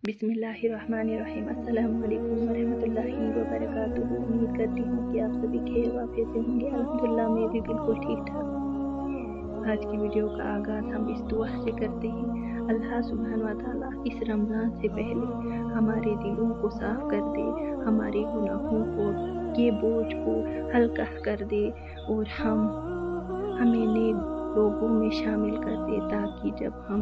बिस्मिल्लाहिर्रहमानिर्रहीम। अस्सलाम वालेकुम वरहमतुल्लाहि वबरकातुहू। उम्मीद करती हूँ कि आप सभी खैर वाफियत से होंगे। अल्हम्दुलिल्लाह मैं भी बिल्कुल ठीक ठाक। आज की वीडियो का आगाज़ हम इस दुआ से करते हैं, अल्लाह सुब्हान व तआला इस रमज़ान से पहले हमारे दिलों को साफ़ कर दे, हमारे गुनाहों को के बोझ को हल्का कर दे और हमें नेक लोगों में शामिल कर दे, ताकि जब हम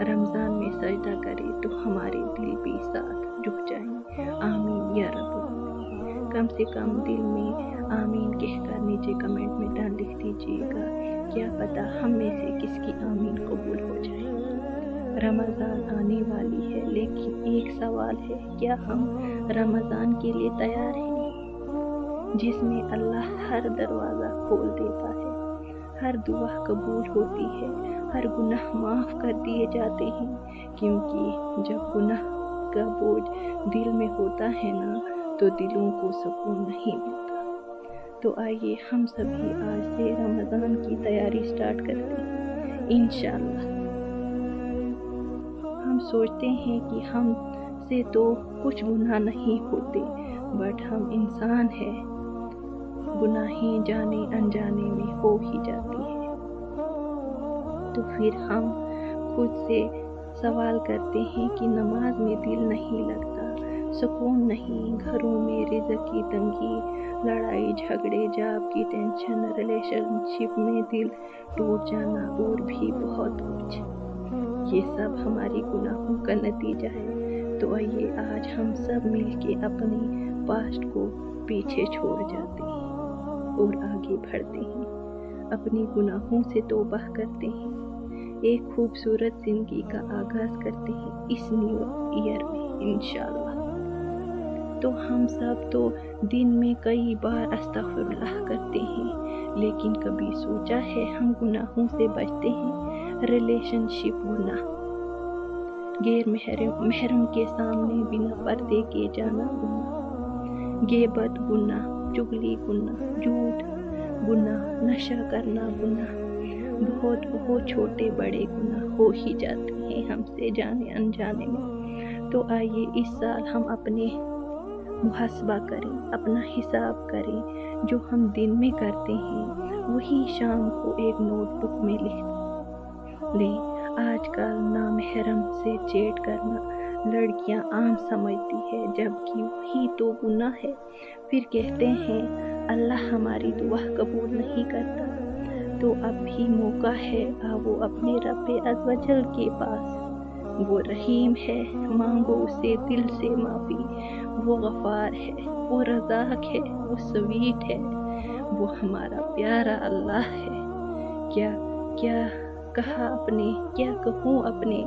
रमज़ान में सजदा करें तो हमारे दिल भी साथ झुक जाएं। आमीन या रब्बल। कम से कम दिल में आमीन कहकर नीचे कमेंट में लिख दीजिएगा, क्या पता हम में से किसकी आमीन कबूल हो जाए। रमज़ान आने वाली है, लेकिन एक सवाल है, क्या हम रमज़ान के लिए तैयार हैं, जिसमें अल्लाह हर दरवाज़ा खोल देता है, हर दुआ कबूल होती है, हर गुनाह माफ़ कर दिए जाते हैं। क्योंकि जब गुनाह का बोझ दिल में होता है ना, तो दिलों को सुकून नहीं मिलता। तो आइए हम सभी आज से रमज़ान की तैयारी स्टार्ट करते हैं इंशाअल्लाह। हम सोचते हैं कि हम से तो कुछ गुनाह नहीं होते, बट हम इंसान हैं, गुनाहें जाने अनजाने में हो ही जाती है। तो फिर हम खुद से सवाल करते हैं कि नमाज में दिल नहीं लगता, सुकून नहीं, घरों में रिज़्क़ की तंगी, लड़ाई झगड़े, जॉब की टेंशन, रिलेशनशिप में दिल टूट जाना और भी बहुत कुछ। ये सब हमारी गुनाहों का नतीजा है। तो आइए आज हम सब मिलके अपने पास्ट को पीछे छोड़ जाते हैं और आगे बढ़ते हैं, अपने गुनाहों से तौबा करते हैं, एक खूबसूरत ज़िंदगी का आगाज़ करते हैं इस न्यू ईयर में इंशाअल्लाह। तो हम सब तो दिन में कई बार अस्तगफिरुल्लाह करते हैं, लेकिन कभी सोचा है हम गुनाहों से बचते हैं? रिलेशनशिप गुनाह, गैर महरम के सामने बिना पर्दे के जाना गुनाह, ग़ीबत गुनाह, चुगली गुनाह, झूठ गुनाह, नशा करना गुनाह, बहुत छोटे बड़े गुनाह हो ही जाते हैं हमसे जाने अनजाने में। तो आइए इस साल हम अपने मुहस्बा करें, अपना हिसाब करें, जो हम दिन में करते हैं वही शाम को एक नोटबुक में लिख लें। आजकल नामहरम से चैट करना लड़कियां आम समझती है, जबकि वही तो गुनाह है। फिर कहते हैं अल्लाह हमारी दुआ कबूल नहीं करता। तो अब भी मौका है, आओ अपने रब्बे अज़्ज़ व जल के पास। वो रहीम है, मांगो उसे दिल से माफ़ी। वो गफ़ार है, वो रज़ाक है, वो स्वीट है, वो हमारा प्यारा अल्लाह है। क्या कहूँ अपने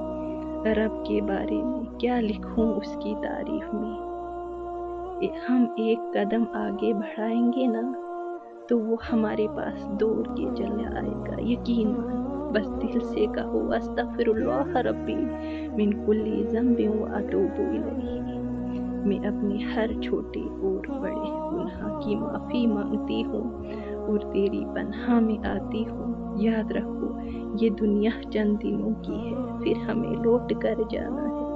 रब के बारे में, क्या लिखूँ उसकी तारीफ में। हम एक कदम आगे बढ़ाएंगे ना, तो वो हमारे पास दौड़ के चला आएगा, यकीन मानो। बस दिल से कहो अस्तगफिरुल्लाह रब्बी मिन कुल्ली ज़ंबिन व अतूबु इलैहि। मैं अपने हर छोटे और बड़े गुनाह की माफ़ी मांगती हूँ और तेरी पनाह में आती हूँ। याद रखो, ये दुनिया चंद दिनों की है, फिर हमें लौट कर जाना है।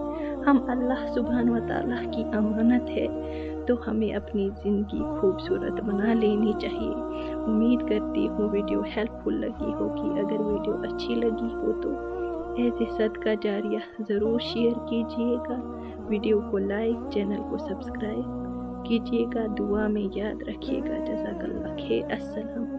हम अल्लाह सुब्हान व तआला की अमानत है, तो हमें अपनी ज़िंदगी खूबसूरत बना लेनी चाहिए। उम्मीद करती हूँ वीडियो हेल्पफुल लगी होगी। अगर वीडियो अच्छी लगी हो तो ऐसे सदका जारिया ज़रूर शेयर कीजिएगा, वीडियो को लाइक, चैनल को सब्सक्राइब कीजिएगा। दुआ में याद रखिएगा। जज़ाकल्लाह खैर। अस्सलाम।